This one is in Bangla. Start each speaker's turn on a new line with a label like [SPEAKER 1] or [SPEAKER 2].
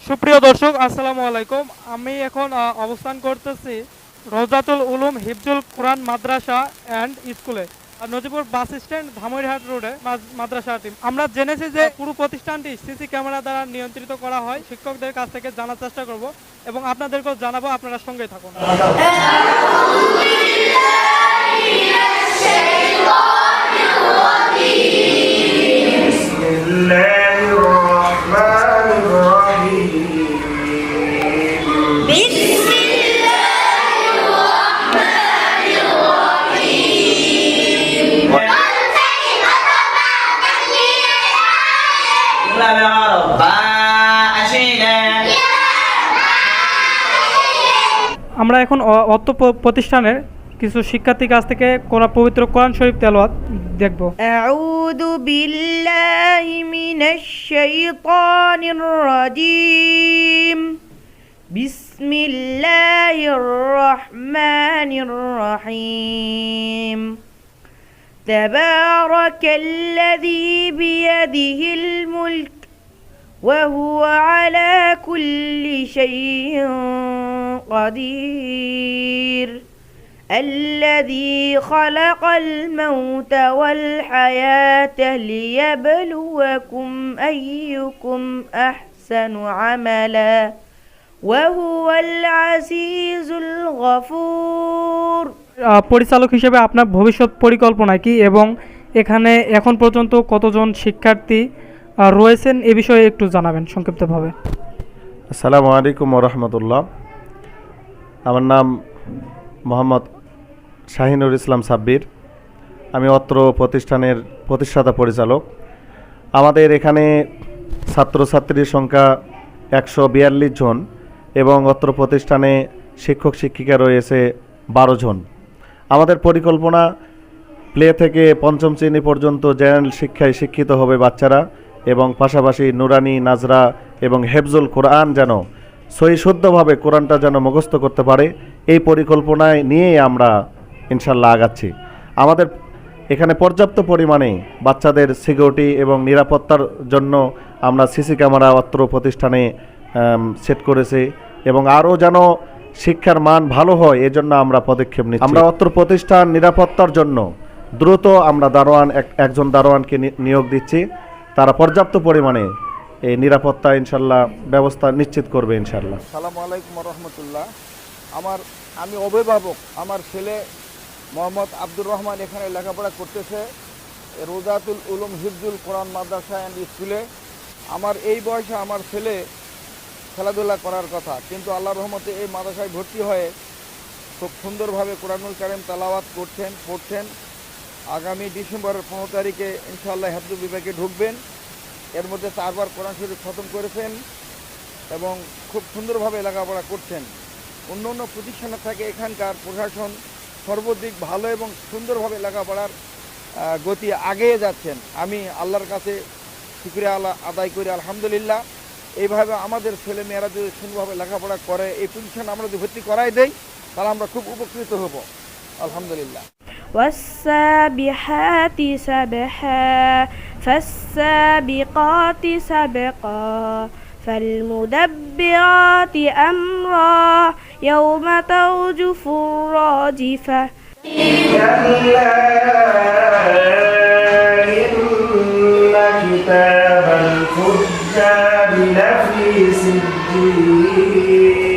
[SPEAKER 1] সুপ্রিয় দর্শক, আসসালামু আলাইকুম। আমি এখন অবস্থান করতেছি রওজাতুল উলুম হিফজুল কোরআন মাদ্রাসা অ্যান্ড স্কুলে, নজিপুর বাস স্ট্যান্ড, ধামইরহাট রোডে মাদ্রাসাটি। আমরা জেনেছি যে পুরো প্রতিষ্ঠানটি সিসি ক্যামেরা দ্বারা নিয়ন্ত্রিত করা হয়। শিক্ষকদের কাছ থেকে জানার চেষ্টা করব এবং আপনাদেরকেও জানাবো, আপনারা সঙ্গেই থাকুন। আমরা এখন অত্র প্রতিষ্ঠানের কিছু শিক্ষার্থীর কাছ থেকে পবিত্র কোরআন শরীফ তেলাওয়াত দেখব।
[SPEAKER 2] আউযু বিল্লাহি মিনাশ শাইতানির রাজীম। বিসমিল্লাহির রহমানির রহিম। তাবারাকাল্লাযী বিয়াদিহিল মুলক ওয়া হুয়া আলা কুল্লি শাইইন قدير الذي خلق الموت والحياة ليبلوكم أيكم أحسن عملا وهو العزيز الغفور।
[SPEAKER 1] পরিচালক হিসেবে আপনার ভবিষ্যৎ পরিকল্পনা কি এবং এখানে এখন পর্যন্ত কতজন শিক্ষার্থী রয়েছেন এ বিষয়ে একটু জানাবেন সংক্ষিপ্তভাবে।
[SPEAKER 3] আসসালামু আলাইকুম ওয়া রাহমাতুল্লাহ। আমার নাম মোহাম্মদ শাহিনুর ইসলাম সাব্বির। আমি অত্র প্রতিষ্ঠানের প্রতিষ্ঠাতা পরিচালক। আমাদের এখানে ছাত্রছাত্রীর সংখ্যা 142 জন এবং অত্র প্রতিষ্ঠানে শিক্ষক শিক্ষিকা রয়েছে 12 জন। আমাদের পরিকল্পনা প্লে থেকে পঞ্চম শ্রেণী পর্যন্ত জেনারেল শিক্ষায় শিক্ষিত হবে বাচ্চারা এবং পাশাপাশি নুরানি, নাজরা এবং হেফজুল কোরআন যেন সহি শুদ্ধভাবে কোরআনটা যেন মুখস্থ করতে পারে, এই পরিকল্পনায় নিয়েই আমরা ইনশাল্লাহ আগাচ্ছি। আমাদের এখানে পর্যাপ্ত পরিমাণে বাচ্চাদের সিকিউরিটি এবং নিরাপত্তার জন্য আমরা সিসি ক্যামেরা অত্র প্রতিষ্ঠানে সেট করেছি এবং আরও যেন শিক্ষার মান ভালো হয় এজন্য আমরা পদক্ষেপ নিচ্ছি। আমরা অত্র প্রতিষ্ঠান নিরাপত্তার জন্য দ্রুত আমরা একজন দারোয়ানকে নিয়োগ দিচ্ছি। তারা পর্যাপ্ত পরিমাণে এই নিরাপত্তা ইনশাল্লাহ ব্যবস্থা নিশ্চিত করবে ইনশাল্লাহ।
[SPEAKER 4] আসসালামু আলাইকুম ওয়া রাহমাতুল্লাহ। আমি অভিভাবক, আমার ছেলে মোহাম্মদ আব্দুর রহমান এখানে লেখাপড়া করতেছে রওজাতুল উলুম হিফজুল কোরআন মাদ্রাসা অ্যান্ড স্কুলে। আমার এই বয়সে আমার ছেলে খেলাধুলা করার কথা, কিন্তু আল্লাহর রহমতে এই মাদ্রাসায় ভর্তি হয়ে খুব সুন্দরভাবে কোরআনুল কারীম তেলাওয়াত পড়ছেন। আগামী ডিসেম্বরের 15 তারিখে ইনশাআল্লাহ হেফজ বিভাগে ঢুকবেন। এর মধ্যে 4 বার কোরআন শরীফ খতম করেছেন এবং খুব সুন্দরভাবে লেখাপড়া করছেন। অন্য অন্য প্রতিষ্ঠানের থেকে এখানকার প্রশাসন সর্বদিক ভালো এবং সুন্দরভাবে লেখাপড়ার গতি আগিয়ে যাচ্ছেন। আমি আল্লাহর কাছে শুকরিয়া আদায় করি, আলহামদুলিল্লাহ। এইভাবে আমাদের ছেলে মেয়েরা যদি সুন্দরভাবে লেখাপড়া করে, এই প্রতিষ্ঠানে আমরা যদি ভর্তি করাই দেই তাহলে আমরা খুব উপকৃত হব, আলহামদুলিল্লাহ।
[SPEAKER 2] والسابحات سبحا فالسابقات سبقا فالمدبرات أمرا يوم ترجف الراجفة
[SPEAKER 5] كلا إن كتاب الفجار لفي سجين